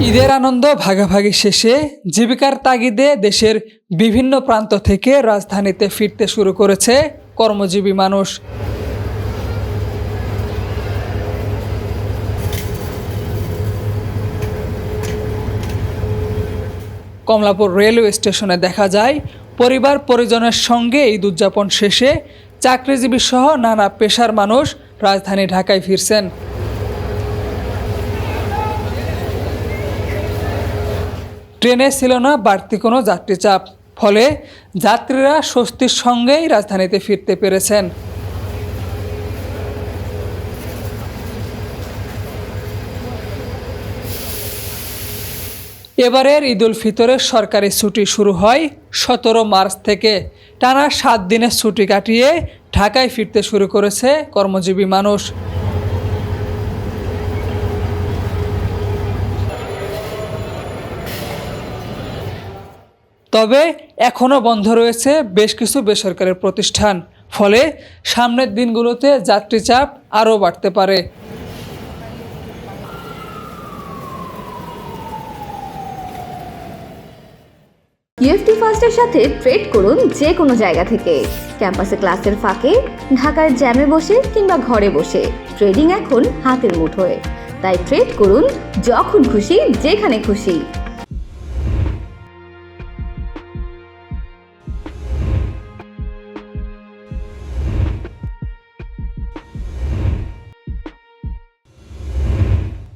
ঈদের আনন্দ ভাগাভাগি শেষে জীবিকার তাগিদে দেশের বিভিন্ন প্রান্ত থেকে রাজধানীতে ফিরতে শুরু করেছে কর্মজীবী মানুষ। কমলাপুর রেলওয়ে স্টেশনে দেখা যায় পরিবার পরিজনের সঙ্গে ঈদ উদযাপন শেষে চাকরিজীবী সহ নানা পেশার মানুষ রাজধানী ঢাকায় ফিরছেন। ট্রেনে ছিল না বাড়তি কোনো যাত্রী চাপ, ফলে যাত্রীরা স্বস্তির সঙ্গেই রাজধানীতে ফিরতে পেরেছেন। এবারের ঈদ উল ফিতরের সরকারি ছুটি শুরু হয় 17 মার্চ থেকে। টানা 7 দিনের ছুটি কাটিয়ে ঢাকায় ফিরতে শুরু করেছে কর্মজীবী মানুষ। তবে এখনও বন্ধ রয়েছে বেশ কিছু বেসরকারি প্রতিষ্ঠান, ফলে সামনের দিনগুলোতে যাত্রী চাপ আরও বাড়তে পারে। ইউএফটি ফার্স্টের সাথে ট্রেড করুন যে কোনো জায়গা থেকে। ক্যাম্পাসে ক্লাসের ফাঁকে, ঢাকার জ্যামে বসে কিংবা ঘরে বসে ট্রেডিং এখন হাতের মুঠোয়। তাই ট্রেড করুন যখন খুশি, যেখানে খুশি।